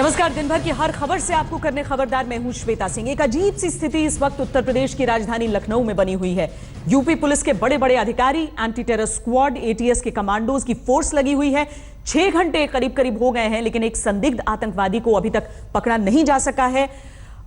नमस्कार। दिन भर की हर खबर से आपको करने खबरदार मैं हूं श्वेता सिंह। एक अजीब सी स्थिति इस वक्त उत्तर प्रदेश की राजधानी लखनऊ में बनी हुई है। यूपी पुलिस के बड़े बड़े अधिकारी, एंटी टेरर स्क्वाड, एटीएस के कमांडोज की फोर्स लगी हुई है। 6 घंटे करीब करीब हो गए हैं, लेकिन एक संदिग्ध आतंकवादी को अभी तक पकड़ा नहीं जा सका है।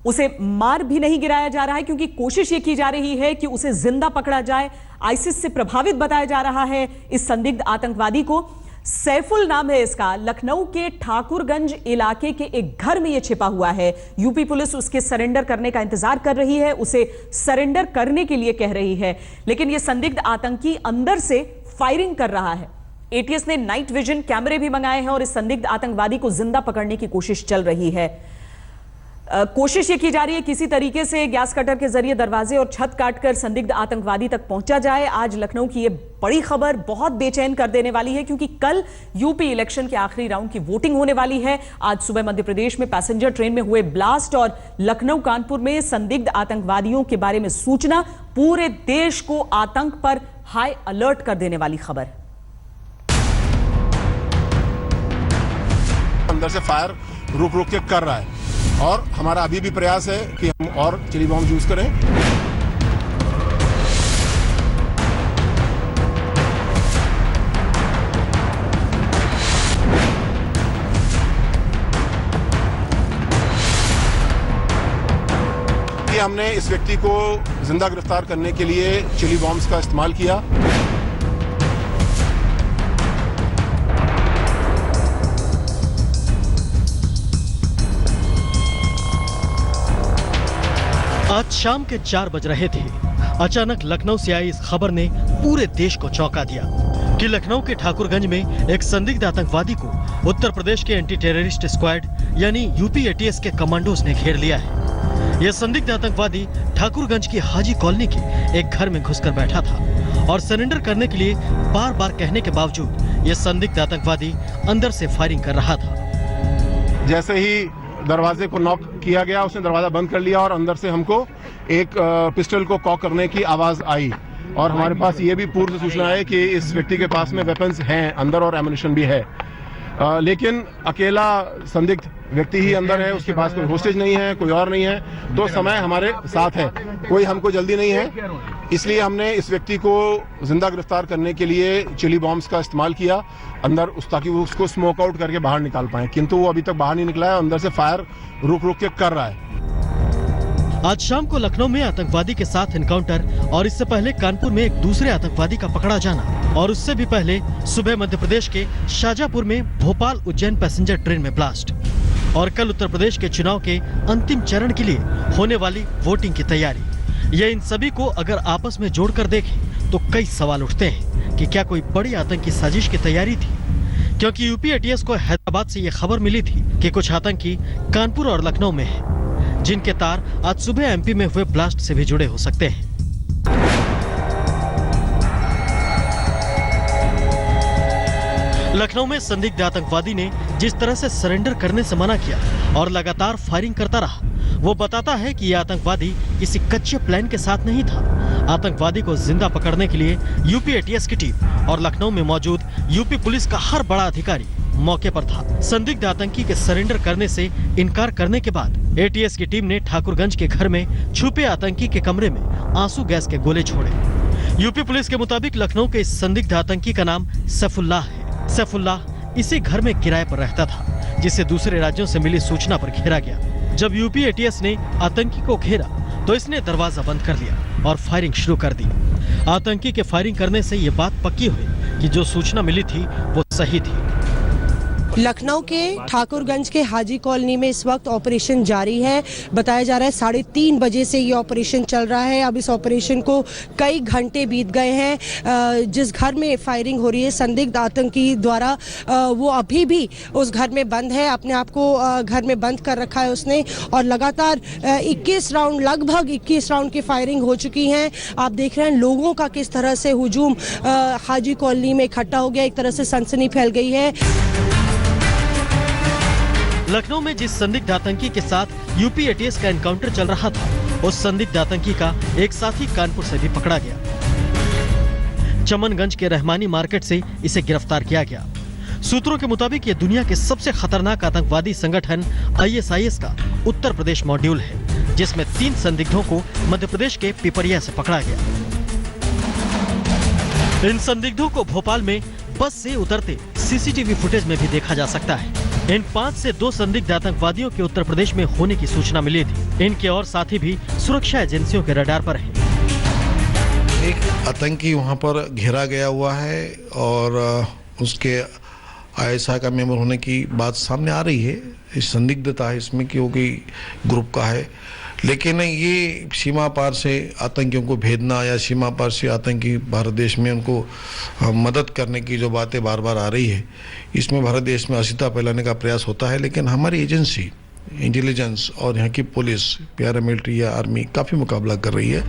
उसे मार भी नहीं गिराया जा रहा है, क्योंकि कोशिश ये की जा रही है कि उसे जिंदा पकड़ा जाए। आईसिस से प्रभावित बताया जा रहा है इस संदिग्ध आतंकवादी को। सैफुल नाम है इसका। लखनऊ के ठाकुरगंज इलाके के एक घर में यह छिपा हुआ है। यूपी पुलिस उसके सरेंडर करने का इंतजार कर रही है, उसे सरेंडर करने के लिए कह रही है, लेकिन यह संदिग्ध आतंकी अंदर से फायरिंग कर रहा है। एटीएस ने नाइट विजन कैमरे भी मंगाए हैं और इस संदिग्ध आतंकवादी को जिंदा पकड़ने की कोशिश चल रही है। कोशिश ये की जा रही है किसी तरीके से गैस कटर के जरिए दरवाजे और छत काटकर संदिग्ध आतंकवादी तक पहुंचा जाए। आज लखनऊ की ये बड़ी खबर बहुत बेचैन कर देने वाली है, क्योंकि कल यूपी इलेक्शन के आखिरी राउंड की वोटिंग होने वाली है। आज सुबह मध्य प्रदेश में पैसेंजर ट्रेन में हुए ब्लास्ट और लखनऊ कानपुर में संदिग्ध आतंकवादियों के बारे में सूचना पूरे देश को आतंक पर हाई अलर्ट कर देने वाली खबर। अंदर से फायर रुक रुक के कर रहा है और हमारा अभी भी प्रयास है कि हम और चिली बॉम्ब यूज करें। कि हमने इस व्यक्ति को जिंदा गिरफ्तार करने के लिए चिली बॉम्ब्स का इस्तेमाल किया। आज शाम के 4 बज रहे थे। अचानक लखनऊ से आई इस खबर ने पूरे देश को चौंका दिया कि लखनऊ के ठाकुरगंज में एक संदिग्ध आतंकवादी को उत्तर प्रदेश के एंटी टेररिस्ट स्क्वाड यानी यूपी एटीएस के कमांडोज ने घेर लिया है। यह संदिग्ध आतंकवादी ठाकुरगंज की हाजी कॉलोनी के एक घर में घुसकर बैठा था और सरेंडर करने के लिए बार बार कहने के बावजूद यह संदिग्ध आतंकवादी अंदर से फायरिंग कर रहा था। जैसे ही दरवाजे को नॉक किया गया, उसने दरवाजा बंद कर लिया और अंदर से हमको एक पिस्टल को कॉक करने की आवाज आई और हमारे पास ये भी पूर्व सूचना है कि इस व्यक्ति के पास में वेपन्स हैं अंदर और एमुनिशन भी है। लेकिन अकेला संदिग्ध व्यक्ति ही अंदर है, उसके पास कोई होस्टेज नहीं है, कोई और नहीं है, तो समय हमारे साथ है, कोई हमको जल्दी नहीं है। इसलिए हमने इस व्यक्ति को जिंदा गिरफ्तार करने के लिए चिली बॉम्ब्स का इस्तेमाल किया अंदर ताकि वो उसको स्मोक आउट करके बाहर निकाल पाए, किंतु वो अभी तक बाहर नहीं निकला है। अंदर से फायर रुक रुक के कर रहा है। आज शाम को लखनऊ में आतंकवादी के साथ एनकाउंटर और इससे पहले कानपुर में एक दूसरे आतंकवादी का पकड़ा जाना और उससे भी पहले सुबह मध्य प्रदेश के शाजापुर में भोपाल उज्जैन पैसेंजर ट्रेन में ब्लास्ट और कल उत्तर प्रदेश के चुनाव के अंतिम चरण के लिए होने वाली वोटिंग की तैयारी। यह इन सभी को अगर आपस में जोड़कर देखें तो कई सवाल उठते हैं कि क्या कोई बड़ी आतंकी साजिश की तैयारी थी, क्योंकि यूपी एटीएस को हैदराबाद से यह खबर मिली थी कि कुछ आतंकी कानपुर और लखनऊ में हैं, जिनके तार आज सुबह एमपी में हुए ब्लास्ट से भी जुड़े हो सकते हैं। लखनऊ में संदिग्ध आतंकवादी ने जिस तरह से सरेंडर करने से मना किया और लगातार फायरिंग करता रहा, वो बताता है कि यह आतंकवादी किसी कच्चे प्लान के साथ नहीं था। आतंकवादी को जिंदा पकड़ने के लिए यूपी एटीएस की टीम और लखनऊ में मौजूद यूपी पुलिस का हर बड़ा अधिकारी मौके पर था। संदिग्ध आतंकी के सरेंडर करने से इनकार करने के बाद एटीएस की टीम ने ठाकुरगंज के घर में छुपे आतंकी के कमरे में आंसू गैस के गोले छोड़े। यूपी पुलिस के मुताबिक लखनऊ के इस संदिग्ध आतंकी का नाम सैफुल्लाह है। सैफुल्लाह इसी घर में किराए पर रहता था, जिसे दूसरे राज्यों से मिली सूचना पर घेरा गया। जब यूपी एटीएस ने आतंकी को घेरा तो इसने दरवाजा बंद कर लिया और फायरिंग शुरू कर दी। आतंकी के फायरिंग करने से ये बात पक्की हुई कि जो सूचना मिली थी वो सही थी। लखनऊ के ठाकुरगंज के हाजी कॉलोनी में इस वक्त ऑपरेशन जारी है। बताया जा रहा है 3:30 बजे से ये ऑपरेशन चल रहा है। अब इस ऑपरेशन को कई घंटे बीत गए हैं। जिस घर में फायरिंग हो रही है संदिग्ध आतंकी द्वारा, वो अभी भी उस घर में बंद है, अपने आप को घर में बंद कर रखा है उसने और लगातार 21 राउंड, लगभग 21 राउंड की फायरिंग हो चुकी है। आप देख रहे हैं लोगों का किस तरह से हुजूम हाजी कॉलोनी में इकट्ठा हो गया, एक तरह से सनसनी फैल गई है। लखनऊ में जिस संदिग्ध आतंकी के साथ यूपी एटीएस का एनकाउंटर चल रहा था, उस संदिग्ध आतंकी का एक साथी कानपुर से भी पकड़ा गया। चमनगंज के रहमानी मार्केट से इसे गिरफ्तार किया गया। सूत्रों के मुताबिक ये दुनिया के सबसे खतरनाक आतंकवादी संगठन ISIS का उत्तर प्रदेश मॉड्यूल है, जिसमें 3 संदिग्धों को मध्य प्रदेश के पिपरिया से पकड़ा गया। इन संदिग्धों को भोपाल में बस से उतरते CCTV फुटेज में भी देखा जा सकता है। इन 5 से 2 संदिग्ध आतंकवादियों के उत्तर प्रदेश में होने की सूचना मिली थी। इनके और साथी भी सुरक्षा एजेंसियों के रडार पर हैं। एक आतंकी वहां पर घेरा गया हुआ है और उसके ISI का मेंबर होने की बात सामने आ रही है। इस संदिग्धता है इसमें क्योंकि ग्रुप का है, लेकिन ये सीमा पार से आतंकियों को भेजना या सीमा पार से आतंकी भारत देश में उनको मदद करने की जो बातें बार बार आ रही है, इसमें भारत देश में अस्थिरता फैलाने का प्रयास होता है। लेकिन हमारी एजेंसी इंटेलिजेंस और यहाँ की पुलिस, पैरामिलिट्री या आर्मी काफ़ी मुकाबला कर रही है।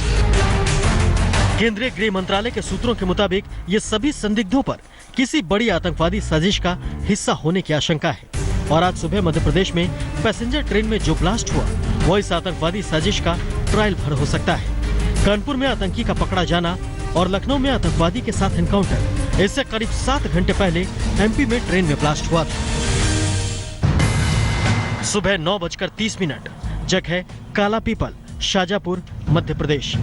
केंद्रीय गृह मंत्रालय के सूत्रों के मुताबिक ये सभी संदिग्धों पर किसी बड़ी आतंकवादी साजिश का हिस्सा होने की आशंका है और आज सुबह मध्य प्रदेश में पैसेंजर ट्रेन में जो ब्लास्ट हुआ वो इस आतंकवादी साजिश का ट्रायल भर हो सकता है। कानपुर में आतंकी का पकड़ा जाना और लखनऊ में आतंकवादी के साथ एनकाउंटर, इससे करीब 7 घंटे पहले MP में ट्रेन में ब्लास्ट हुआ था। सुबह 9:30 जगह काला पीपल, शाजापुर, मध्य प्रदेश।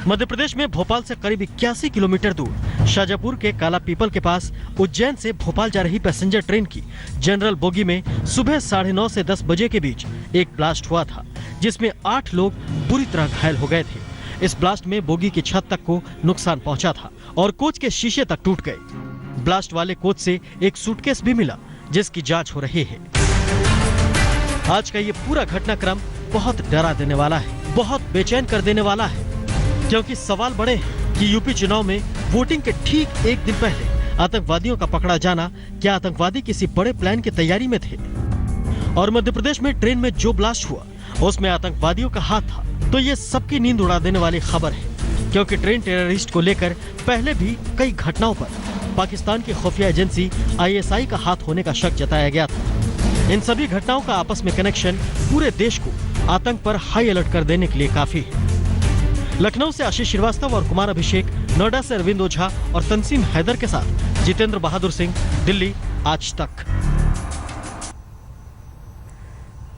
मध्य प्रदेश में भोपाल से करीब 81 किलोमीटर दूर शाजापुर के काला पीपल के पास उज्जैन से भोपाल जा रही पैसेंजर ट्रेन की जनरल बोगी में सुबह 9:30 से 10 बजे के बीच एक ब्लास्ट हुआ था, जिसमें 8 लोग बुरी तरह घायल हो गए थे। इस ब्लास्ट में बोगी की छत तक को नुकसान पहुंचा था और कोच के शीशे तक टूट गए। ब्लास्ट वाले कोच से एक सूटकेस भी मिला, जिसकी जांच हो रही है। आज का ये पूरा घटनाक्रम बहुत डरा देने वाला है, बहुत बेचैन कर देने वाला है, क्योंकि सवाल बड़े हैं कि यूपी चुनाव में वोटिंग के ठीक एक दिन पहले आतंकवादियों का पकड़ा जाना, क्या आतंकवादी किसी बड़े प्लान की तैयारी में थे? और मध्य प्रदेश में ट्रेन में जो ब्लास्ट हुआ उसमें आतंकवादियों का हाथ था, तो ये सबकी नींद उड़ा देने वाली खबर है, क्योंकि ट्रेन टेररिस्ट को लेकर पहले भी कई घटनाओं पर पाकिस्तान की खुफिया एजेंसी ISI का हाथ होने का शक जताया गया था। इन सभी घटनाओं का आपस में कनेक्शन पूरे देश को आतंक पर हाई अलर्ट कर देने के लिए काफी है। लखनऊ से आशीष श्रीवास्तव और कुमार अभिषेक, नोएडा से अरविंद ओझा और तंसीम हैदर के साथ जितेंद्र बहादुर सिंह, दिल्ली, आज तक।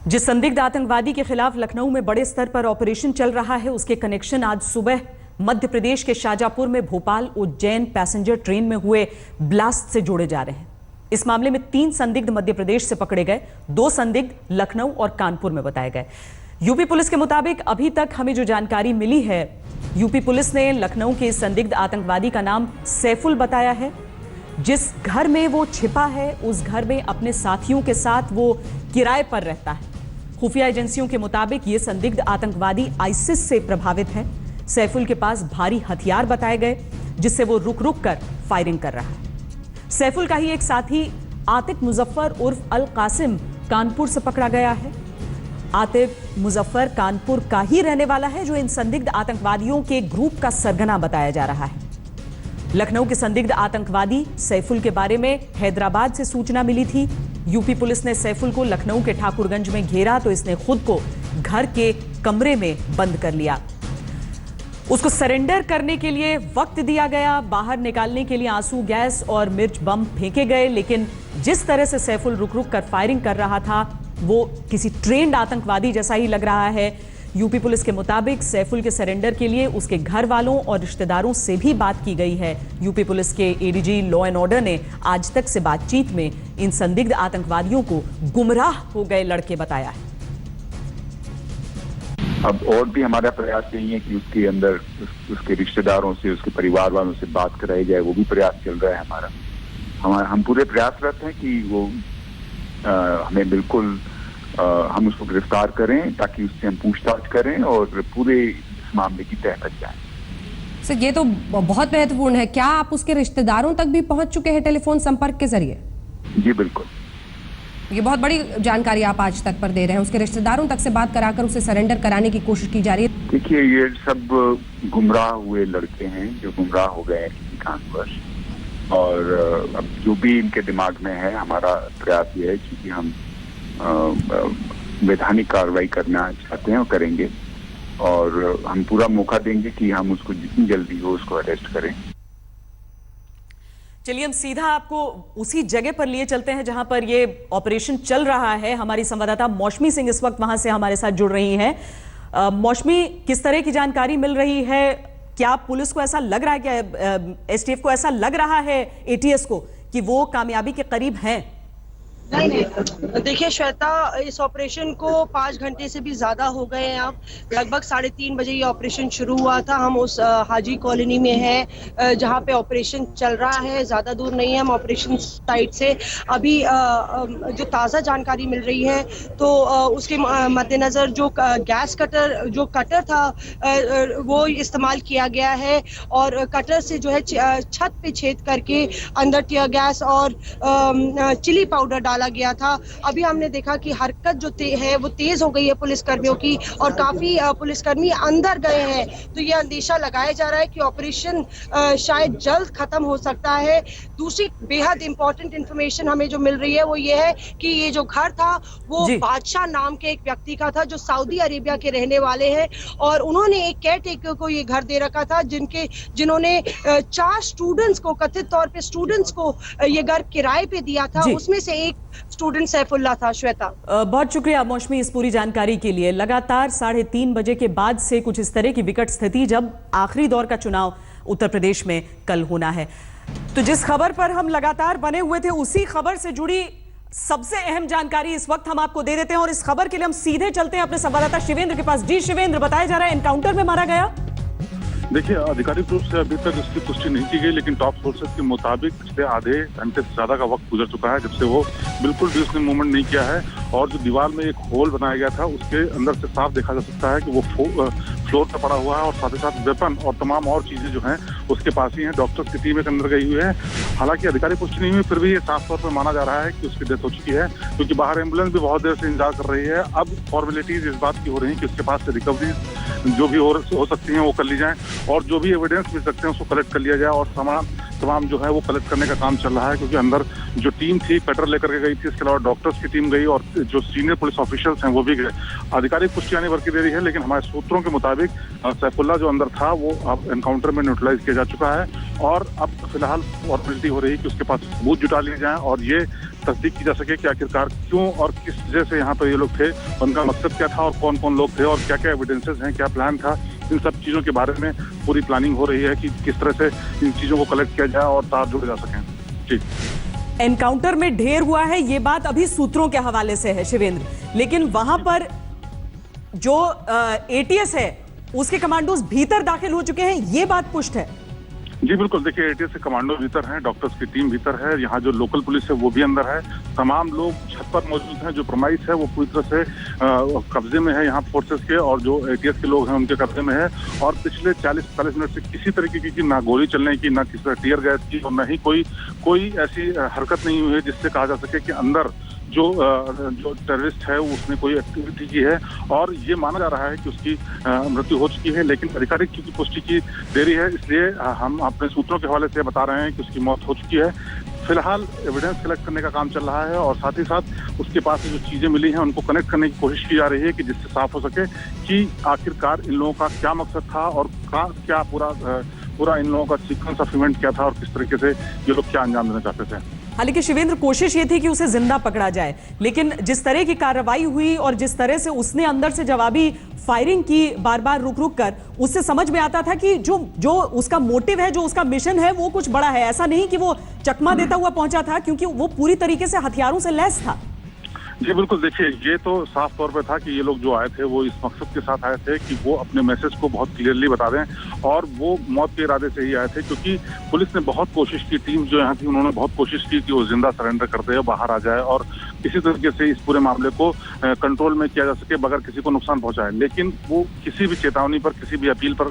जिस संदिग्ध आतंकवादी के खिलाफ लखनऊ में बड़े स्तर पर ऑपरेशन चल रहा है, उसके कनेक्शन आज सुबह मध्य प्रदेश के शाजापुर में भोपाल उज्जैन पैसेंजर ट्रेन में हुए ब्लास्ट से जोड़े जा रहे हैं। इस मामले में 3 संदिग्ध मध्य प्रदेश से पकड़े गए, 2 संदिग्ध लखनऊ और कानपुर में बताए गए। यूपी पुलिस के मुताबिक अभी तक हमें जो जानकारी मिली है, यूपी पुलिस ने लखनऊ के संदिग्ध आतंकवादी का नाम सैफुल बताया है। जिस घर में वो छिपा है, उस घर में अपने साथियों के साथ वो किराए पर रहता है। खुफिया एजेंसियों के मुताबिक ये संदिग्ध आतंकवादी ISIS से प्रभावित है। सैफुल के पास भारी हथियार बताए गए, जिससे वो रुक रुक कर फायरिंग कर रहा है। सैफुल का ही एक साथी आतिक मुजफ्फर उर्फ अल कासिम कानपुर से पकड़ा गया है। आतिक मुजफ्फर कानपुर का ही रहने वाला है, जो इन संदिग्ध आतंकवादियों के ग्रुप का सरगना बताया जा रहा है। लखनऊ के संदिग्ध आतंकवादी सैफुल के बारे में हैदराबाद से सूचना मिली थी। यूपी पुलिस ने सैफुल को लखनऊ के ठाकुरगंज में घेरा तो इसने खुद को घर के कमरे में बंद कर लिया। उसको सरेंडर करने के लिए वक्त दिया गया, बाहर निकालने के लिए आंसू गैस और मिर्च बम फेंके गए, लेकिन जिस तरह से सैफुल रुक रुक कर फायरिंग कर रहा था वो किसी ट्रेंड आतंकवादी जैसा ही लग रहा है। यूपी पुलिस के मुताबिक सैफुल के सरेंडर के लिए उसके घर वालों और रिश्तेदारों से भी बात की गई है। यूपी पुलिस के ADG लॉ एंड ऑर्डर ने आज तक से बातचीत में इन संदिग्ध आतंकवादियों को गुमराह हो गए लड़के बताया है। अब और भी हमारा प्रयास यही है कि उसके अंदर उसके रिश्तेदारों से, उसके परिवार वालों से बात कराई जाए, वो भी प्रयास चल रहा है हमारा। हम पूरे प्रयासरत हैं कि वो हमें बिल्कुल हम उसको गिरफ्तार करें, ताकि उससे हम पूछताछ करें और पूरे इस मामले की तह तक जाएं। सर, ये तो बहुत महत्वपूर्ण है। क्या आप उसके रिश्तेदारों तक भी पहुंच चुके हैं टेलीफोन संपर्क के जरिए? जी बिल्कुल। ये बहुत बड़ी जानकारी आप आज तक पर दे रहे हैं। उसके रिश्तेदारों तक से बात कराकर उसे सरेंडर कराने की कोशिश की जा रही है। देखिए, ये सब गुमराह हुए लड़के हैं जो गुमराह हो गए हैं किसी कारणवश, और अब जो भी इनके दिमाग में है, हमारा प्रयास ये है कि हम वैधानिक कार्रवाई करना चाहते हैं और करेंगे, और हम पूरा मौका देंगे कि हम उसको जितनी जल्दी हो उसको अरेस्ट करें। चलिए हम सीधा आपको उसी जगह पर लिए चलते हैं जहां पर ये ऑपरेशन चल रहा है। हमारी संवाददाता मौसमी सिंह इस वक्त वहां से हमारे साथ जुड़ रही हैं। मौसमी, किस तरह की जानकारी मिल रही है? क्या पुलिस को ऐसा लग रहा है, क्या एसटीएफ को ऐसा लग रहा है, एटीएस को, कि वो कामयाबी के करीब हैं? नहीं, देखिए श्वेता, इस ऑपरेशन को 5 घंटे से भी ज्यादा हो गए हैं। अब लगभग 3:30 बजे ये ऑपरेशन शुरू हुआ था। हम उस हाजी कॉलोनी में हैं जहां पे ऑपरेशन चल रहा है, ज्यादा दूर नहीं है हम ऑपरेशन साइट से। अभी जो ताज़ा जानकारी मिल रही है तो उसके मद्देनजर जो गैस कटर, जो कटर था वो इस्तेमाल किया गया है और कटर से जो है छत पे छेद करके अंदर टियर गैस और चिली पाउडर डाला गया था। अभी हमने देखा कि हरकत जो है वो तेज हो गई है पुलिसकर्मियों की और काफी पुलिसकर्मी अंदर गए हैं। तो ये अंदेशा लगाया जा रहा है कि ऑपरेशन शायद जल्द खत्म हो सकता है। दूसरी बेहद इंपॉर्टेंट इंफॉर्मेशन हमें जो मिल रही है वो ये है कि ये जो घर था वो बादशाह नाम के एक व्यक्ति का था जो सऊदी अरेबिया के रहने वाले हैं और उन्होंने एक केयर टेकर को ये घर दे रखा था जिन्होंने 4 स्टूडेंट्स को, कथित तौर पे स्टूडेंट्स को ये घर किराए पे दिया था। उसमें से एक स्टूडेंट सैफुल्लाह था। श्वेता, बहुत शुक्रिया मौसमी इस पूरी जानकारी के लिए। लगातार 3:30 बजे के बाद से कुछ इस तरह की विकट स्थिति, जब आखिरी दौर का चुनाव उत्तर प्रदेश में कल होना है। तो जिस खबर पर हम लगातार बने हुए थे उसी खबर से जुड़ी सबसे अहम जानकारी इस वक्त हम आपको दे देते हैं और इस खबर के लिए हम सीधे चलते हैं अपने संवाददाता शिवेंद्र के पास। जी शिवेंद्र, बताया जा रहा है एनकाउंटर में मारा गया। देखिए, आधिकारिक रूप से अभी तक इसकी पुष्टि नहीं की गई, लेकिन टॉप सोर्सेज के मुताबिक पिछले आधे घंटे से ज्यादा का वक्त गुजर चुका है जब से वो बिल्कुल भी उसने मूवमेंट नहीं किया है और जो दीवार में एक होल बनाया गया था उसके अंदर से साफ देखा जा सकता है कि वो फ्लोर पर पड़ा हुआ है और साथ ही साथ वेपन और तमाम और चीजें जो हैं उसके पास ही हैं। डॉक्टर्स की टीम एक अंदर गई हुई है। हालांकि आधिकारिक पुष्टि नहीं हुई, फिर भी ये साफ तौर पर माना जा रहा है कि उसकी डेथ हो चुकी है, क्योंकि बाहर एम्बुलेंस भी बहुत देर से इंतजार कर रही है। अब फॉर्मेलिटीज इस बात की हो रही है कि उसके पास से रिकवरी जो भी हो सकती है वो कर ली जाए और जो भी एविडेंस मिल सकते हैं उसको कलेक्ट कर लिया जाए और तमाम जो है वो कलेक्ट करने का काम चल रहा है, क्योंकि अंदर जो टीम थी कटर लेकर के गई थी, इसके अलावा डॉक्टर्स की टीम गई और जो सीनियर पुलिस ऑफिशियल्स हैं वो भी गए। आधिकारिक पुष्टि आने भर की देरी है, लेकिन हमारे सूत्रों के मुताबिक सैफुल्लाह जो अंदर था वो अब एनकाउंटर में न्यूट्रलाइज किया जा चुका है और अब फिलहाल फॉर्मेलिटी हो रही है कि उसके पास सबूत जुटा लिए जाए और ये तस्दीक की जा सके कि आखिरकार क्यों और किस वजह से यहाँ पर ये लोग थे, उनका मकसद क्या था और कौन कौन लोग थे और क्या क्या एविडेंसेस हैं, क्या प्लान था। इन सब चीजों के बारे में पूरी प्लानिंग हो रही है कि किस तरह से इन चीजों को कलेक्ट किया जाए और तार जोड़े जा सकें। जी, एनकाउंटर में ढेर हुआ है, ये बात अभी सूत्रों के हवाले से है शिवेंद्र, लेकिन वहां पर जो एटीएस है उसके कमांडोज भीतर दाखिल हो चुके हैं, ये बात पुष्ट है। जी बिल्कुल, देखिए एटीएस के कमांडो भीतर हैं, डॉक्टर्स की टीम भीतर है, यहाँ जो लोकल पुलिस है वो भी अंदर है, तमाम लोग छत पर मौजूद हैं। जो प्रमाइस है वो पूरी तरह से कब्जे में है यहाँ फोर्सेस के और जो एटीएस के लोग हैं उनके कब्जे में है और पिछले 40-45 मिनट से किसी तरीके की ना गोली चलने की, ना किसी तरह टीयर गैस की और न ही कोई ऐसी हरकत नहीं हुई है जिससे कहा जा सके कि अंदर जो टेररिस्ट है उसने कोई एक्टिविटी की है और ये माना जा रहा है कि उसकी मृत्यु हो चुकी है, लेकिन आधिकारिक चूंकि पुष्टि की देरी है इसलिए हम अपने सूत्रों के हवाले से बता रहे हैं कि उसकी मौत हो चुकी है। फिलहाल एविडेंस कलेक्ट करने का काम चल रहा है और साथ ही साथ उसके पास जो चीजें मिली हैं उनको कनेक्ट करने की कोशिश की जा रही है कि जिससे साफ हो सके कि आखिरकार इन लोगों का क्या मकसद था और क्या पूरा इन लोगों का सीक्वेंस ऑफ इवेंट क्या था और किस तरीके से ये लोग क्या अंजाम देना चाहते थे। हालांकि शिवेंद्र, कोशिश ये थी कि उसे जिंदा पकड़ा जाए, लेकिन जिस तरह की कार्रवाई हुई और जिस तरह से उसने अंदर से जवाबी फायरिंग की बार बार रुक कर, उससे समझ में आता था कि जो उसका मोटिव है, जो उसका मिशन है वो कुछ बड़ा है। ऐसा नहीं कि वो चकमा देता हुआ पहुंचा था, क्योंकि वो पूरी तरीके से हथियारों से लैस था। जी बिल्कुल, देखिए ये तो साफ तौर पे था कि ये लोग जो आए थे वो इस मकसद के साथ आए थे कि वो अपने मैसेज को बहुत क्लियरली बता दें और वो मौत के इरादे से ही आए थे, क्योंकि पुलिस ने बहुत कोशिश की, टीम जो यहाँ थी उन्होंने बहुत कोशिश की कि वो जिंदा सरेंडर कर दे, बाहर आ जाए और किसी तरीके से इस पूरे मामले को कंट्रोल में किया जा सके बगैर किसी को नुकसान पहुंचाए, लेकिन वो किसी भी चेतावनी पर, किसी भी अपील पर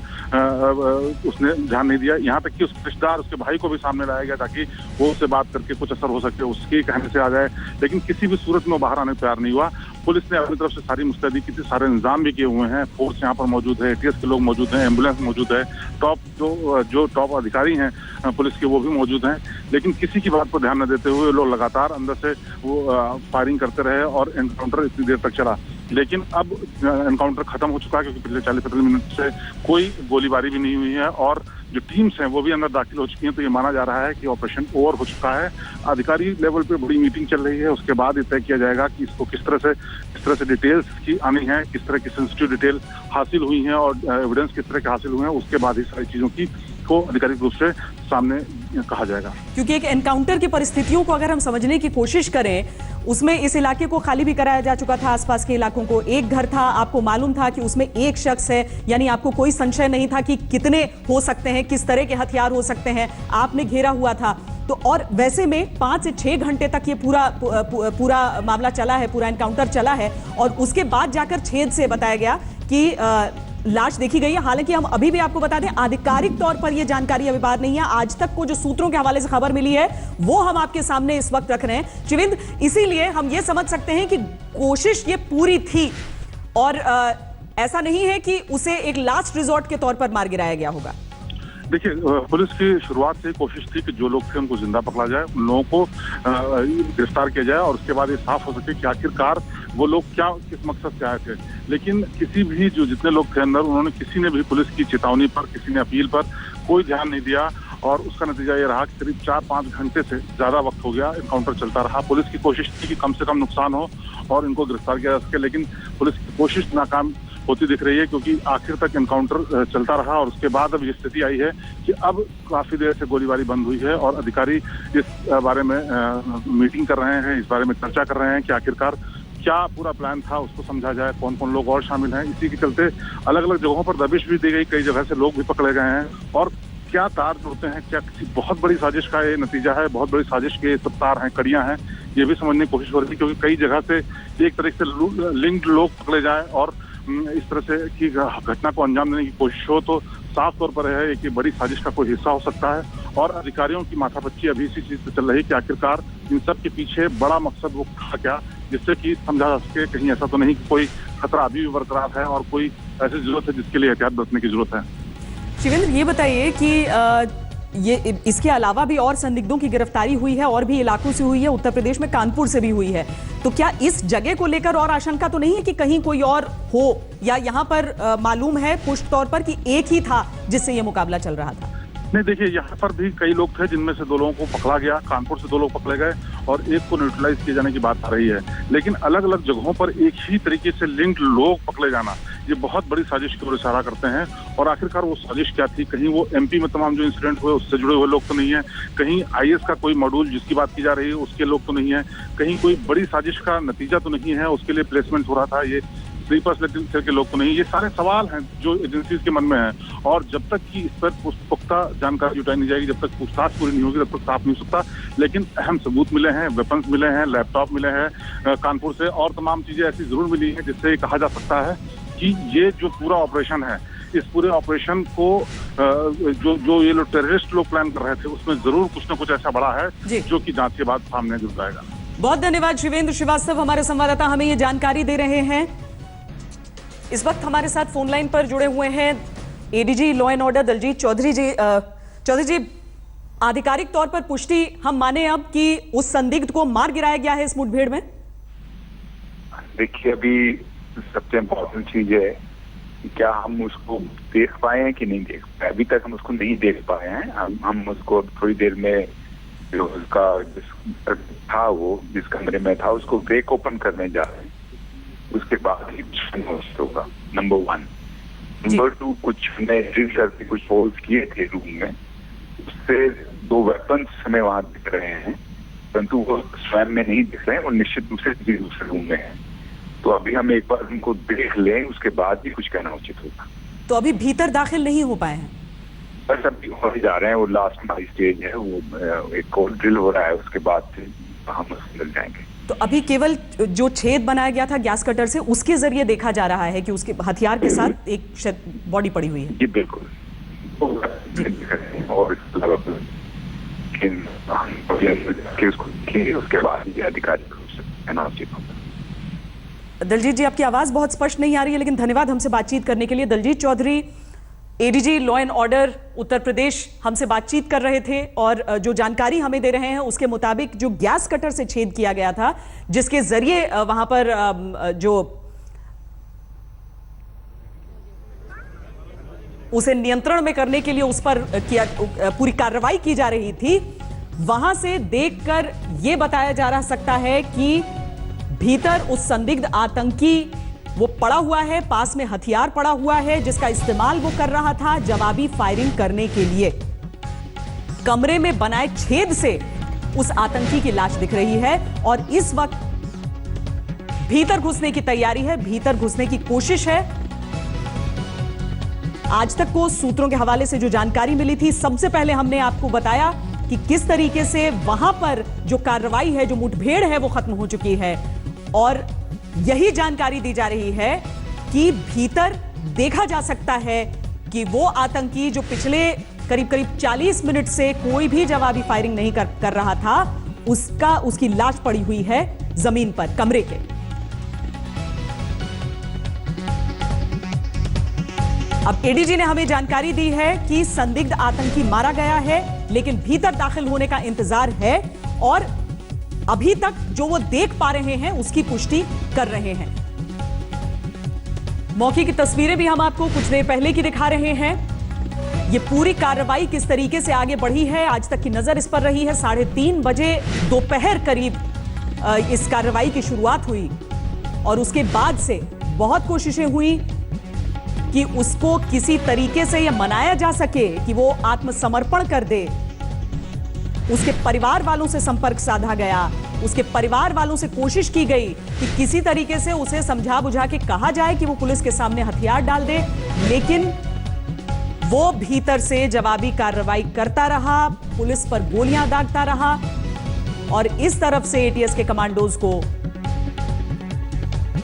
उसने ध्यान नहीं दिया। यहाँ तक कि उस रिश्तेदार, उसके भाई को भी सामने लाया गया ताकि वो उससे बात करके कुछ असर हो सके, उसके कहने से आ जाए, लेकिन किसी भी सूरत में वो बाहर आने को तैयार नहीं हुआ। पुलिस ने अपनी तरफ से सारी मुस्तैदी की थी, सारे इंतजाम भी किए हुए हैं, फोर्स यहाँ पर मौजूद है, एटीएस के लोग मौजूद हैं, एम्बुलेंस मौजूद है, जो टॉप अधिकारी हैं पुलिस के वो भी मौजूद हैं, लेकिन किसी की बात पर ध्यान न देते हुए लोग लगातार अंदर से वो फायरिंग करते रहे और एनकाउंटर इतनी देर तक चला। लेकिन अब एनकाउंटर खत्म हो चुका है, क्योंकि पिछले 40-45 मिनट से कोई गोलीबारी भी नहीं हुई है और जो टीम्स हैं वो भी अंदर दाखिल हो चुकी हैं। तो ये माना जा रहा है कि ऑपरेशन ओवर हो चुका है। अधिकारी लेवल पे बड़ी मीटिंग चल रही है, उसके बाद ये तय किया जाएगा कि इसको किस तरह से डिटेल्स की आनी है, किस तरह की सेंसिटिव डिटेल हासिल हुई है और एविडेंस किस तरह के हासिल हुए हैं, उसके बाद ही सारी चीजों की को आधिकारिक रूप से सामने कहा जाएगा। क्योंकि एक एनकाउंटर की परिस्थितियों को अगर हम समझने की कोशिश करें, उसमें इस इलाके को खाली भी कराया जा चुका था, आसपास के इलाकों को। एक घर था, आपको मालूम था कि उसमें एक शख्स है, यानी आपको कोई संशय नहीं था कि कितने हो सकते हैं, किस तरह के हथियार हो सकते हैं। आपने घेरा हुआ था तो, और वैसे में 5 से 6 घंटे तक ये पूरा मामला चला है, पूरा एनकाउंटर चला है और उसके बाद जाकर छेद से बताया गया कि लाश देखी गई है। हालांकि हम अभी भी आपको बता दें, आधिकारिक तौर पर यह जानकारी अभी बाहर नहीं है। आज तक को जो सूत्रों के हवाले से खबर मिली है वो हम आपके सामने इस वक्त रख रहे हैं शिविंद। इसीलिए हम ये समझ सकते हैं कि कोशिश ये पूरी थी और ऐसा नहीं है कि उसे एक लास्ट रिजॉर्ट के तौर पर मार गिराया गया होगा। देखिए, पुलिस की शुरुआत से कोशिश थी कि जो लोग थे उनको जिंदा पकड़ा जाए, उन लोगों को गिरफ्तार किया जाए और उसके बाद ये साफ हो सके कि आखिरकार वो लोग क्या किस मकसद से आए थे। लेकिन किसी भी जितने लोग थे अंदर, उन्होंने किसी ने भी पुलिस की चेतावनी पर, किसी ने अपील पर कोई ध्यान नहीं दिया और उसका नतीजा ये रहा कि करीब 4-5 घंटे से ज्यादा वक्त हो गया एनकाउंटर चलता रहा। पुलिस की कोशिश थी कि कम से कम नुकसान हो और इनको गिरफ्तार किया जा सके, लेकिन पुलिस की कोशिश नाकाम होती दिख रही है, क्योंकि आखिर तक एनकाउंटर चलता रहा और उसके बाद अब ये स्थिति आई है कि अब काफी देर से गोलीबारी बंद हुई है और अधिकारी इस बारे में मीटिंग कर रहे हैं, इस बारे में चर्चा कर रहे हैं कि आखिरकार क्या पूरा प्लान था, उसको समझा जाए, कौन कौन लोग और शामिल हैं। इसी के चलते अलग अलग जगहों पर दबिश भी दी गई, कई जगह से लोग भी पकड़े गए हैं और क्या तार जुड़ते हैं, क्या किसी बहुत बड़ी साजिश का ये नतीजा है, बहुत बड़ी साजिश के सब तार हैं, कड़ियां हैं, ये भी समझने की कोशिश हो रही है। क्योंकि कई जगह से एक तरह से लिंक्ड लोग पकड़े जाए और इस तरह से की घटना को अंजाम देने की कोशिश हो तो साफ तौर पर है कि बड़ी साजिश का कोई हिस्सा हो सकता है। और अधिकारियों की माथापच्ची अभी इसी चीज से चल रही है कि आखिरकार इन सब के पीछे बड़ा मकसद वो था क्या, जिससे कि समझा जा सके कहीं ऐसा तो नहीं कि कोई खतरा अभी भी बरकरार है और कोई ऐसी जरूरत है जिसके लिए एहतियात बरतने की जरूरत है। शिवेंद्र, ये बताइए कि ये इसके अलावा भी और संदिग्धों की गिरफ्तारी हुई है और भी इलाकों से हुई है, उत्तर प्रदेश में कानपुर से भी हुई है, तो क्या इस जगह को लेकर और आशंका तो नहीं है कि कहीं कोई और हो, या यहाँ पर मालूम है पुष्ट तौर पर कि एक ही था जिससे ये मुकाबला चल रहा था? नहीं, देखिए, यहाँ पर भी कई लोग थे जिनमें से 2 लोगों को पकड़ा गया, कानपुर से 2 लोग पकड़े गए और एक को न्यूट्रलाइज किए जाने की बात आ रही है। लेकिन अलग अलग जगहों पर एक ही तरीके से लिंक्ड लोग पकड़े जाना, ये बहुत बड़ी साजिश की ओर इशारा करते हैं। और आखिरकार वो साजिश क्या थी? कहीं वो एमपी में तमाम जो इंसिडेंट हुए उससे जुड़े हुए लोग तो नहीं है, कहीं आईएएस का कोई मॉड्यूल जिसकी बात की जा रही है उसके लोग तो नहीं है, कहीं कोई बड़ी साजिश का नतीजा तो नहीं है, उसके लिए प्लेसमेंट हो रहा था ये स्लीपर्स सेल के लोग तो नहीं। ये सारे सवाल हैं जो एजेंसीज के मन में हैं और जब तक कि इस पर पुख्ता जानकारी जुटाई नहीं जाएगी, जब तक पूछताछ पूरी नहीं होगी, तब तक साफ नहीं हो सकता। लेकिन अहम सबूत मिले हैं, वेपन्स मिले हैं, लैपटॉप मिले हैं कानपुर से और तमाम चीजें ऐसी जरूर मिली हैं जिससे कहा जा सकता है कि ये जो पूरा ऑपरेशन है, इस पूरे ऑपरेशन को जो ये लोग टेररिस्ट लोग प्लान कर रहे थे उसमें जरूर कुछ न कुछ ऐसा बड़ा है जो कि जांच के बाद सामने जुड़ जाएगा। बहुत धन्यवाद शिवेंद्र श्रीवास्तव, हमारे संवाददाता हमें ये जानकारी दे रहे हैं। इस वक्त हमारे साथ फोन लाइन पर जुड़े हुए हैं ADG law and order Daljeet Chaudhary ji. Chaudhary ji, आधिकारिक तौर पर पुष्टि हम माने अब कि उस संदिग्ध को मार गिराया गया है इस मुठभेड़ में? देखिए, अभी सबसे इम्पोर्टेंट चीज है कि क्या हम उसको देख पाए हैं कि नहीं देख पाए। अभी तक हम उसको नहीं देख पाए हैं। हम उसको थोड़ी देर में जो उसका था, वो जिस कमरे में था, उसको ब्रेक ओपन करने जा रहे हैं। उसके बाद ही होगा, नंबर 1। नंबर 2, कुछ हमने ड्रिल करके कुछ होल्स किए थे रूम में, उससे 2 वेपन्स हमें वहां दिख रहे हैं, परंतु वो स्वयं में नहीं दिख रहे हैं, वो निश्चित रूप से दूसरे रूम में है। तो अभी हम एक बार उनको देख लें, उसके बाद भी कुछ कहना उचित होगा। तो अभी भीतर दाखिल नहीं हो पाए हैं? बस अभी हो ही जा रहे हैं, वो लास्ट हमारी स्टेज है, वो एक और ड्रिल हो रहा है, उसके बाद फिर हम उसको मिल जाएंगे। तो अभी केवल जो छेद बनाया गया था गैस कटर से, उसके जरिए देखा जा रहा है कि उसके हथियार के साथ एक बॉडी पड़ी हुई है? जी बिल्कुल। और उसके बाद अधिकारी दलजीत जी, आपकी आवाज बहुत स्पष्ट नहीं आ रही है, लेकिन धन्यवाद हमसे बातचीत करने के लिए। Daljeet Chaudhary, ADG law and order Uttar Pradesh, हमसे बातचीत कर रहे थे और जो जानकारी हमें दे रहे हैं उसके मुताबिक जो गैस कटर से छेद किया गया था, जिसके जरिए वहां पर जो उसे नियंत्रण में करने के लिए उस पर पूरी कार्रवाई की जा रही थी, वहां से देखकर यह बताया जा सकता है कि भीतर उस संदिग्ध आतंकी वो पड़ा हुआ है, पास में हथियार पड़ा हुआ है जिसका इस्तेमाल वो कर रहा था जवाबी फायरिंग करने के लिए। कमरे में बनाए छेद से उस आतंकी की लाश दिख रही है और इस वक्त भीतर घुसने की तैयारी है, भीतर घुसने की कोशिश है। आज तक को सूत्रों के हवाले से जो जानकारी मिली थी, सबसे पहले हमने आपको बताया कि किस तरीके से वहां पर जो कार्रवाई है, जो मुठभेड़ है, वो खत्म हो चुकी है और यही जानकारी दी जा रही है कि भीतर देखा जा सकता है कि वो आतंकी जो पिछले करीब 40 मिनट से कोई भी जवाबी फायरिंग नहीं कर रहा था, उसकी लाश पड़ी हुई है जमीन पर कमरे के। अब एडीजी ने हमें जानकारी दी है कि संदिग्ध आतंकी मारा गया है, लेकिन भीतर दाखिल होने का इंतजार है और अभी तक जो वो देख पा रहे हैं उसकी पुष्टि कर रहे हैं। मौके की तस्वीरें भी हम आपको कुछ देर पहले की दिखा रहे हैं। ये पूरी कार्रवाई किस तरीके से आगे बढ़ी है, आज तक की नजर इस पर रही है। 3:30 बजे दोपहर करीब इस कार्रवाई की शुरुआत हुई और उसके बाद से बहुत कोशिशें हुई कि उसको किसी तरीके से यह मनाया जा सके कि वो आत्मसमर्पण कर दे। उसके परिवार वालों से संपर्क साधा गया, उसके परिवार वालों से कोशिश की गई कि किसी तरीके से उसे समझा बुझा के कहा जाए कि वो पुलिस के सामने हथियार डाल दे, लेकिन वो भीतर से जवाबी कार्रवाई करता रहा, पुलिस पर गोलियां दागता रहा और इस तरफ से एटीएस के कमांडोज को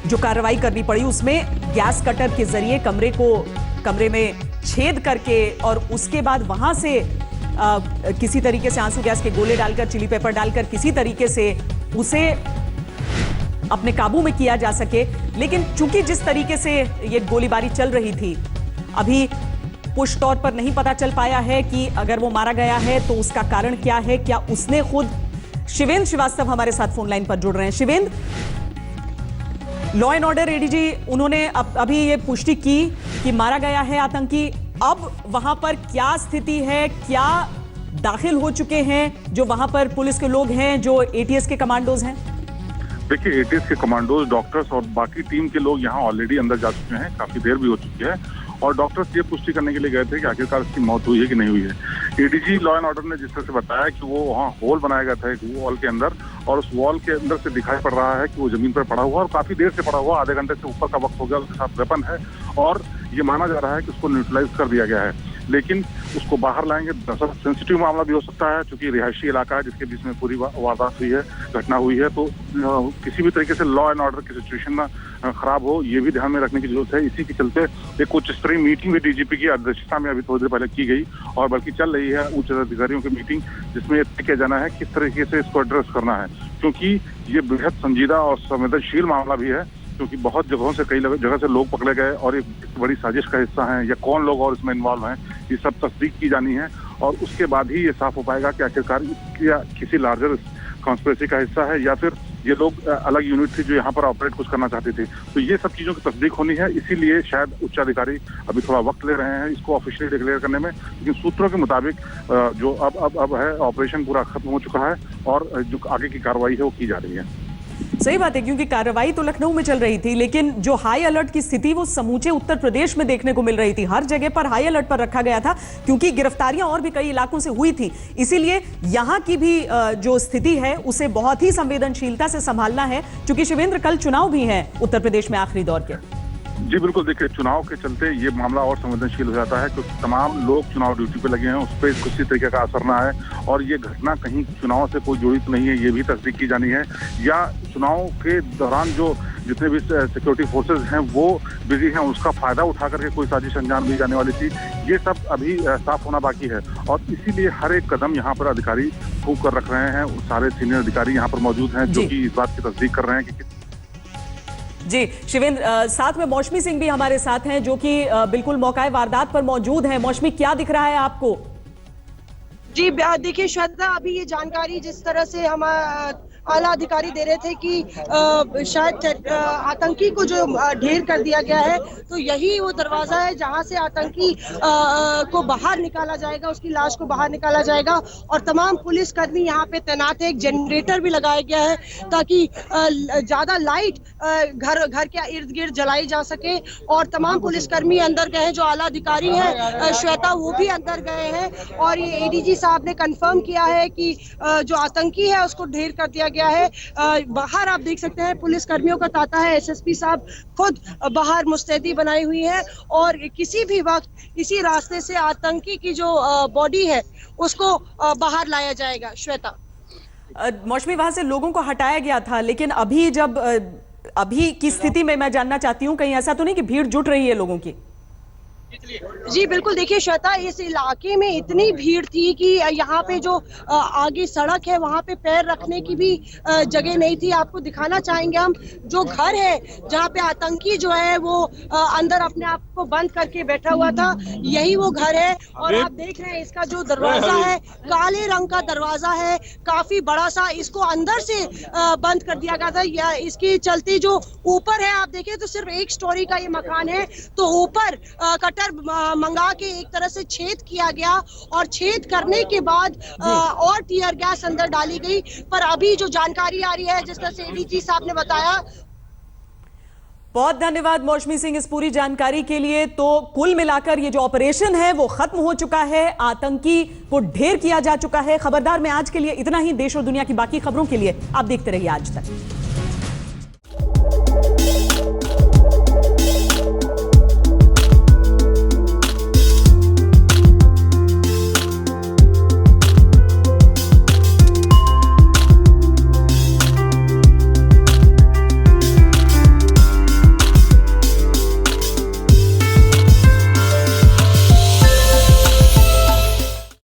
जो कार्रवाई करनी पड़ी उसमें गैस कटर के जरिए कमरे में छेद करके और उसके बाद वहां से किसी तरीके से आंसू गैस के गोले डालकर, चिली पेपर डालकर किसी तरीके से उसे अपने काबू में किया जा सके। लेकिन चूंकि जिस तरीके से ये गोलीबारी चल रही थी, अभी पुष्ट तौर पर नहीं पता चल पाया है कि अगर वो मारा गया है तो उसका कारण क्या है, क्या उसने खुद। शिवेंद्र श्रीवास्तव हमारे साथ फोन लाइन पर जुड़ रहे हैं। Shivendra, law and order ADG उन्होंने अभी ये पुष्टि की कि मारा गया है आतंकी। अब वहां पर क्या स्थिति है, क्या दाखिल हो चुके हैं जो वहां पर पुलिस के लोग हैं, जो एटीएस के कमांडोज हैं? देखिए, एटीएस के कमांडोज, डॉक्टर्स और बाकी टीम के लोग यहाँ ऑलरेडी अंदर जा चुके हैं, काफी देर भी हो चुकी है और डॉक्टर्स ये पुष्टि करने के लिए गए थे कि आखिरकार इसकी मौत हुई है कि नहीं हुई है। एडीजी लॉ एंड ऑर्डर ने जिस तरह से बताया कि वो वहाँ होल बनाया गया था एक वॉल के अंदर और उस वॉल के अंदर से दिखाई पड़ रहा है कि वो जमीन पर पड़ा हुआ और काफी देर से पड़ा हुआ, आधे घंटे से ऊपर का वक्त हो गया, उसके साथ वेपन है और ये माना जा रहा है कि उसको न्यूट्रलाइज कर दिया गया है। लेकिन उसको बाहर लाएंगे, दरअसल सेंसिटिव मामला भी हो सकता है क्योंकि रिहायशी इलाका है जिसके बीच में पूरी वारदात हुई है, घटना हुई है, तो किसी भी तरीके से लॉ एंड ऑर्डर की सिचुएशन ना खराब हो, ये भी ध्यान में रखने की जरूरत है। इसी के चलते एक उच्च स्तरीय मीटिंग भी डीजीपी की अध्यक्षता में अभी थोड़ी देर पहले की गई और बल्कि चल रही है उच्च अधिकारियों की मीटिंग, जिसमें तय किया जाना है किस तरीके से इसको एड्रेस करना है, क्योंकि ये बेहद संजीदा और संवेदनशील मामला भी है, क्योंकि बहुत जगहों से कई जगह से लोग पकड़े गए और एक बड़ी साजिश का हिस्सा हैं या कौन लोग और इसमें इन्वॉल्व हैं, ये सब तस्दीक की जानी है और उसके बाद ही ये साफ हो पाएगा कि आखिरकार किसी लार्जर कॉन्स्पिरेसी का हिस्सा है या फिर ये लोग अलग यूनिट थी जो यहाँ पर ऑपरेट कुछ करना चाहते थे। तो ये सब चीजों की तस्दीक होनी है, इसीलिए शायद उच्चाधिकारी अभी थोड़ा वक्त ले रहे हैं इसको ऑफिशियली डिक्लेयर करने में, लेकिन सूत्रों के मुताबिक जो अब है ऑपरेशन पूरा खत्म हो चुका है और जो आगे की कार्रवाई है वो की जा रही है। सही बात है, क्योंकि कार्रवाई तो लखनऊ में चल रही थी, लेकिन जो हाई अलर्ट की स्थिति वो समूचे उत्तर प्रदेश में देखने को मिल रही थी। हर जगह पर हाई अलर्ट पर रखा गया था क्योंकि गिरफ्तारियां और भी कई इलाकों से हुई थी, इसीलिए यहां की भी जो स्थिति है उसे बहुत ही संवेदनशीलता से संभालना है। क्योंकि शिवेंद्र, कल चुनाव भी है उत्तर प्रदेश में आखिरी दौर के। जी बिल्कुल, देखिए चुनाव के चलते ये मामला और संवेदनशील हो जाता है क्योंकि तमाम लोग चुनाव ड्यूटी पे लगे हैं, उस पर किसी तरीके का असर ना है और ये घटना कहीं चुनाव से कोई जुड़ी तो नहीं है, ये भी तस्दीक की जानी है, या चुनाव के दौरान जो जितने भी सिक्योरिटी फोर्सेज हैं वो बिजी हैं, उसका फायदा उठा करके कोई साजिश अंजाम दी जाने वाली थी, ये सब अभी साफ होना बाकी है और इसीलिए हर एक कदम यहाँ पर अधिकारी फूंक कर रख रहे हैं। सारे सीनियर अधिकारी यहाँ पर मौजूद हैं जो कि इस बात की तस्दीक कर रहे हैं कि जी शिवेंद्र, साथ में मौसमी सिंह भी हमारे साथ हैं जो कि बिल्कुल मौका वारदात पर मौजूद हैं। मौसमी, क्या दिख रहा है आपको? जी देखिए श्रद्धा, अभी ये जानकारी जिस तरह से हम आला अधिकारी दे रहे थे कि शायद आतंकी को जो ढेर कर दिया गया है, तो यही वो दरवाजा है जहां से आतंकी को बाहर निकाला जाएगा, उसकी लाश को बाहर निकाला जाएगा। और तमाम पुलिसकर्मी यहाँ पे तैनात है। एक जनरेटर भी लगाया गया है ताकि ज्यादा लाइट घर के इर्द गिर्द जलाई जा सके। और तमाम पुलिसकर्मी अंदर गए हैं, जो आला अधिकारी हैं श्वेता, वो भी अंदर गए हैं। और ये एडीजी साहब ने कंफर्म किया है कि जो आतंकी है उसको ढेर कर दिया गया है। बाहर आप देख सकते हैं पुलिसकर्मियों का तांता है। एसएसपी साहब खुद बाहर मुस्तैदी बनाई हुई है और किसी भी वक्त इसी रास्ते से आतंकी की जो बॉडी है उसको बाहर लाया जाएगा। श्वेता, मौसमी, वहां से लोगों को हटाया गया था, लेकिन अभी की स्थिति में मैं जानना चाहती हूँ, कहीं ऐसा तो नहीं कि भीड़ जुट रही है लोगों की? जी बिल्कुल, देखिए श्वेता, इस इलाके में इतनी भीड़ थी कि यहाँ पे जो आगे सड़क है वहाँ पे पैर रखने की भी जगह नहीं थी। आपको दिखाना चाहेंगे हम, जो घर है जहाँ पे आतंकी जो है वो अंदर अपने आप को बंद करके बैठा हुआ था, यही वो घर है। और आप देख रहे हैं इसका जो दरवाजा है काले रंग का दरवाजा है, काफी बड़ा सा, इसको अंदर से बंद कर दिया गया था। या इसकी चलती जो ऊपर है, आप देखिए तो सिर्फ एक स्टोरी का ये मकान है, तो ऊपर कटर मंगा के एक तरह से छेद किया गया और छेद करने के बाद और टीयर गैस अंदर डाली गई। पर अभी जो जानकारी आ रही है, जिस तरह से एडीजी साहब ने बताया। बहुत धन्यवाद मौसमी सिंह इस पूरी जानकारी के लिए। तो कुल मिलाकर ये जो ऑपरेशन है वो खत्म हो चुका है, आतंकी को ढेर किया जा चुका है। खबरदार में आज के लिए इतना ही। देश और दुनिया की बाकी खबरों के लिए आप देखते रहिए आज तक।